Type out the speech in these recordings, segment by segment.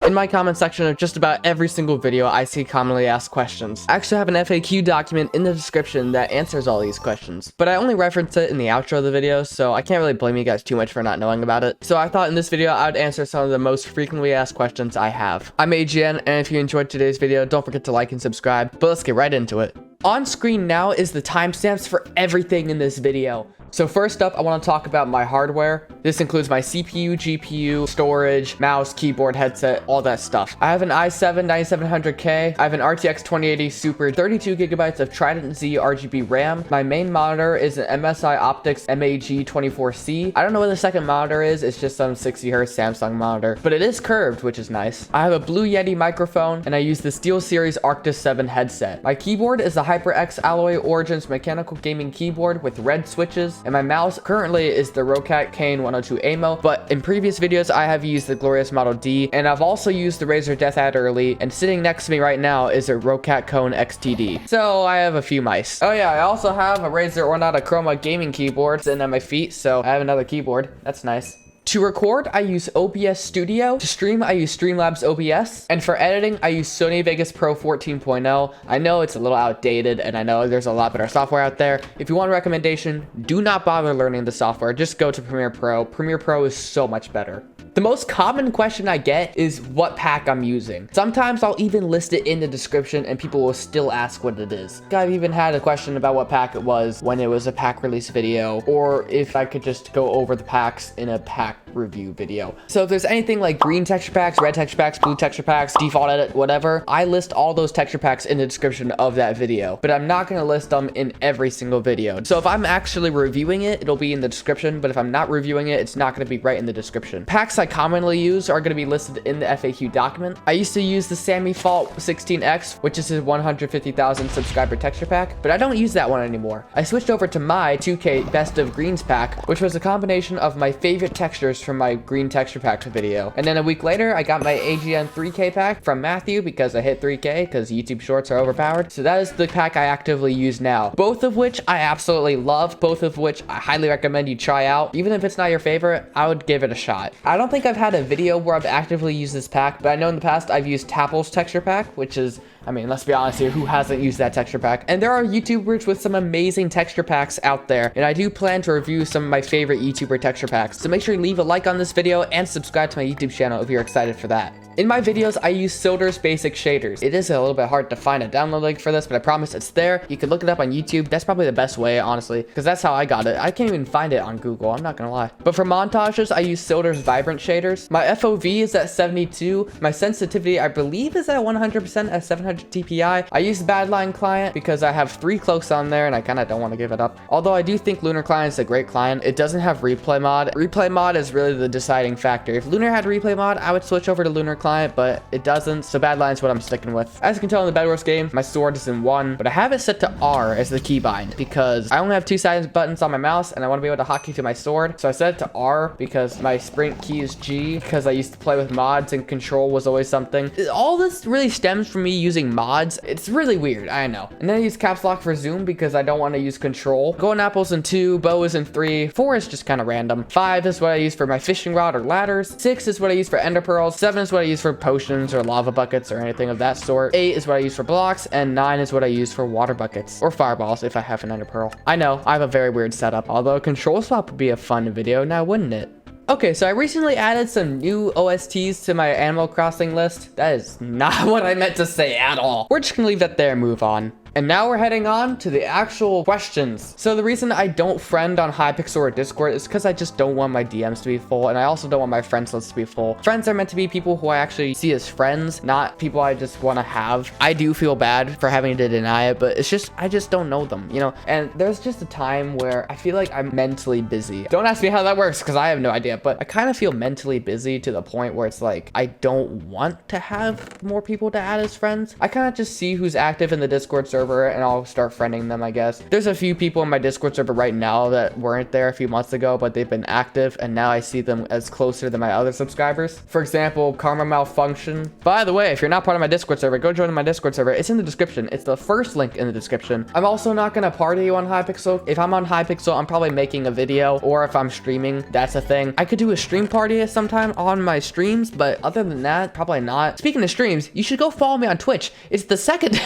in my comment section of just about every single video, I see commonly asked questions. I actually have an FAQ document in the description that answers all these questions, but I only reference it in the outro of the video, so I can't really blame you guys too much for not knowing about it. So I thought in this video, I would answer some of the most frequently asked questions I have. I'm AGN, and if you enjoyed today's video, don't forget to like and subscribe, but let's get right into it. On screen now is the timestamps for everything in this video. So first up, I want to talk about my hardware. This includes my CPU, GPU, storage, mouse, keyboard, headset, all that stuff. I have an i7-9700K. I have an RTX 2080 Super, 32 gigabytes of Trident Z RGB RAM. My main monitor is an MSI Optics MAG24C. I don't know what the second monitor is. It's just some 60 Hz Samsung monitor, but it is curved, which is nice. I have a Blue Yeti microphone, and I use the SteelSeries Arctis 7 headset. My keyboard is the HyperX Alloy Origins mechanical gaming keyboard with red switches. And my mouse currently is the Rocat Kane 102 AMO, but in previous videos I have used the Glorious Model D, and I've also used the Razer Death Adder Elite, and sitting next to me right now is a Rocat Kone XTD. So I have a few mice. Oh yeah, I also have a Razer Ornata Chroma gaming keyboard sitting at my feet, so I have another keyboard. That's nice. To record, I use OBS Studio. To stream, I use Streamlabs OBS. And for editing, I use Sony Vegas Pro 14.0. I know it's a little outdated, and I know there's a lot better software out there. If you want a recommendation, do not bother learning the software. Just go to Premiere Pro. Premiere Pro is so much better. The most common question I get is what pack I'm using. Sometimes I'll even list it in the description and people will still ask what it is. I've even had a question about what pack it was when it was a pack release video, or if I could just go over the packs in a pack review video. So if there's anything like green texture packs, red texture packs, blue texture packs, default edit, whatever, I list all those texture packs in the description of that video, but I'm not going to list them in every single video. So if I'm actually reviewing it, it'll be in the description, but if I'm not reviewing it, it's not going to be right in the description. Packs I commonly use are going to be listed in the FAQ document. I used to use the Sammy Fault 16X, which is his 150,000 subscriber texture pack, but I don't use that one anymore. I switched over to my 2K Best of Greens pack, which was a combination of my favorite textures from my green texture pack video. And then a week later, I got my AGN 3K pack from Matthew because I hit 3K because YouTube shorts are overpowered. So that is the pack I actively use now. Both of which I absolutely love, both of which I highly recommend you try out. Even if it's not your favorite, I would give it a shot. I don't think I've had a video where I've actively used this pack, but I know in the past I've used Tapple's texture pack, which is, I mean, let's be honest here, who hasn't used that texture pack? And there are YouTubers with some amazing texture packs out there, and I do plan to review some of my favorite YouTuber texture packs. So make sure you leave a like on this video and subscribe to my YouTube channel if you're excited for that. In my videos, I use Silder's basic shaders. It is a little bit hard to find a download link for this, but I promise it's there. You can look it up on YouTube. That's probably the best way, honestly, because that's how I got it. I can't even find it on Google, I'm not gonna lie. But for montages, I use Silder's vibrant shaders. My FOV is at 72. My sensitivity, I believe, is at 100% at 700 DPI. I use the Badline client because I have 3 cloaks on there and I kind of don't want to give it up. Although I do think Lunar client is a great client. It doesn't have replay mod. Replay mod is really the deciding factor. If Lunar had replay mod, I would switch over to Lunar client, but it doesn't, so Badline is what I'm sticking with. As you can tell in the Bedwars game, my sword is in 1, but I have it set to R as the keybind because I only have 2 side buttons on my mouse and I want to be able to hotkey to my sword. So I set it to R because my sprint key is G because I used to play with mods and control was always something. All this really stems from me using mods. It's really weird, I know. And then I use caps lock for zoom because I don't want to use control. Golden apples in 2, bow is in 3, 4 is just kind of random. 5 is what I use for my fishing rod or ladders. 6 is what I use for ender pearls. 7 is what I use for potions or lava buckets or anything of that sort. 8 is what I use for blocks, and 9 is what I use for water buckets or fireballs if I have an ender pearl. I know, I have a very weird setup, although a control swap would be a fun video now, wouldn't it? Okay, so I recently added some new OSTs to my Animal Crossing list. That is not what I meant to say at all. We're just gonna leave that there and move on. And now we're heading on to the actual questions. So the reason I don't friend on Hypixel or Discord is because I just don't want my DMs to be full, and I also don't want my friends list to be full. Friends are meant to be people who I actually see as friends, not people I just want to have. I do feel bad for having to deny it, but it's just, I just don't know them, you know? And there's just a time where I feel like I'm mentally busy. Don't ask me how that works because I have no idea, but I kind of feel mentally busy to the point where it's like, I don't want to have more people to add as friends. I kind of just see who's active in the Discord server server and I'll start friending them, I guess. There's a few people in my Discord server right now that weren't there a few months ago, but they've been active, and now I see them as closer than my other subscribers. For example, Karma Malfunction. By the way, if you're not part of my Discord server, go join my Discord server. It's in the description. It's the first link in the description. I'm also not gonna party you on Hypixel. If I'm on Hypixel, I'm probably making a video, or if I'm streaming, that's a thing. I could do a stream party sometime on my streams, but other than that, probably not. Speaking of streams, you should go follow me on Twitch. It's the second...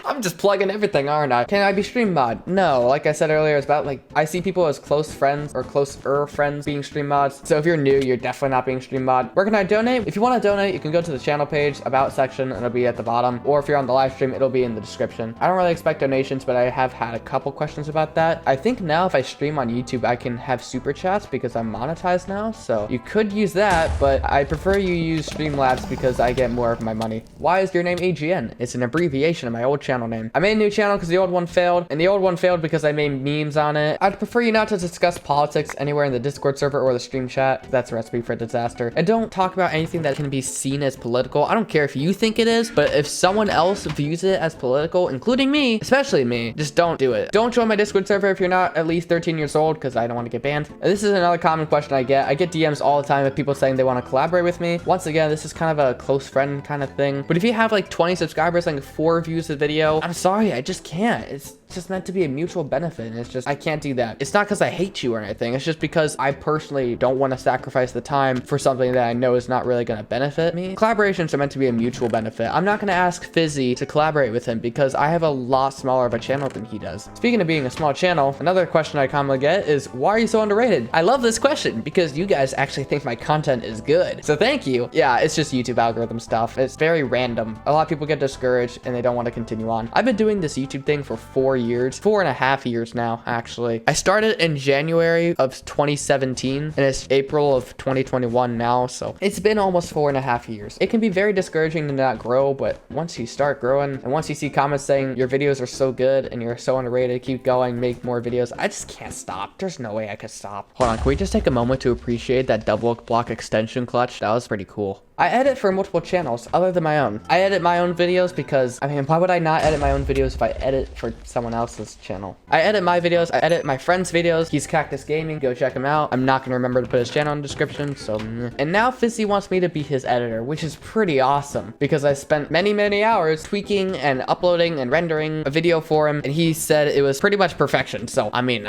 I'm just plugging everything, aren't I? Can I be stream mod? No, like I said earlier, it's about like, I see people as close friends or closer friends being stream mods. So if you're new, you're definitely not being stream mod. Where can I donate? If you want to donate, you can go to the channel page, about section, and it'll be at the bottom. Or if you're on the live stream, it'll be in the description. I don't really expect donations, but I have had a couple questions about that. I think now if I stream on YouTube, I can have super chats because I'm monetized now. So you could use that, but I prefer you use Streamlabs because I get more of my money. Why is your name AGN? It's an abbreviation of my old channel name. I made a new channel because the old one failed, and the old one failed because I made memes on it. I'd prefer you not to discuss politics anywhere in the Discord server or the stream chat. That's a recipe for disaster. And don't talk about anything that can be seen as political. I don't care if you think it is, but if someone else views it as political, including me, especially me, just don't do it. Don't join my Discord server if you're not at least 13 years old, because I don't want to get banned. And this is another common question I get. I get DMs all the time of people saying they want to collaborate with me. Once again, this is kind of a close friend kind of thing. But if you have like 20 subscribers, like 4 views a video, I'm sorry, I just can't. It's just meant to be a mutual benefit, and it's just, I can't do that. It's not because I hate you or anything. It's just because I personally don't want to sacrifice the time for something that I know is not really going to benefit me. Collaborations are meant to be a mutual benefit. I'm not going to ask Fiizy to collaborate with him because I have a lot smaller of a channel than he does. Speaking of being a small channel, another question I commonly get is, why are you so underrated? I love this question because you guys actually think my content is good. So thank you. Yeah, it's just YouTube algorithm stuff. It's very random. A lot of people get discouraged and they don't want to continue on. I've been doing this YouTube thing for 4.5 years now, actually. I started in January of 2017 and it's April of 2021 now, so it's been almost 4.5 years. It can be very discouraging to not grow, but once you start growing and once you see comments saying your videos are so good and you're so underrated, keep going, make more videos, I just can't stop. There's no way I could stop. Hold on, can we just take a moment to appreciate that double block extension clutch? That was pretty cool. I edit for multiple channels other than my own. I edit my own videos because, I mean, why would I not edit my own videos if I edit for someone else's channel? I edit my videos, I edit my friend's videos. He's Cactus Gaming, go check him out. I'm not gonna remember to put his channel in the description, so. And now Fiizy wants me to be his editor, which is pretty awesome because I spent many hours tweaking and uploading and rendering a video for him, and he said it was pretty much perfection. So, I mean,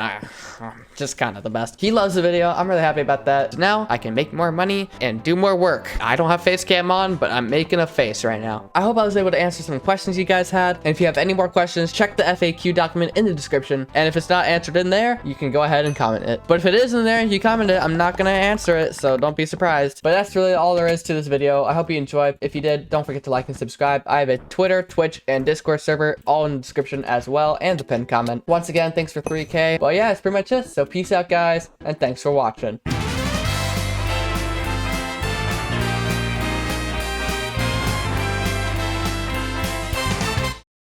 just kind of the best. He loves the video. I'm really happy about that. So now I can make more money and do more work. I don't have face cam on, but I'm making a face right now. I hope I was able to answer some questions you guys had. And if you have any more questions, check the FAQ document in the description. And if it's not answered in there, you can go ahead and comment it. But if it is in there and you comment it, I'm not gonna answer it, so don't be surprised. But that's really all there is to this video. I hope you enjoyed. If you did, don't forget to like and subscribe. I have a Twitter, Twitch, and Discord server all in the description as well, and the pinned comment. Once again, thanks for 3K. Well, yeah, that's pretty much it. So peace out, guys, and thanks for watching.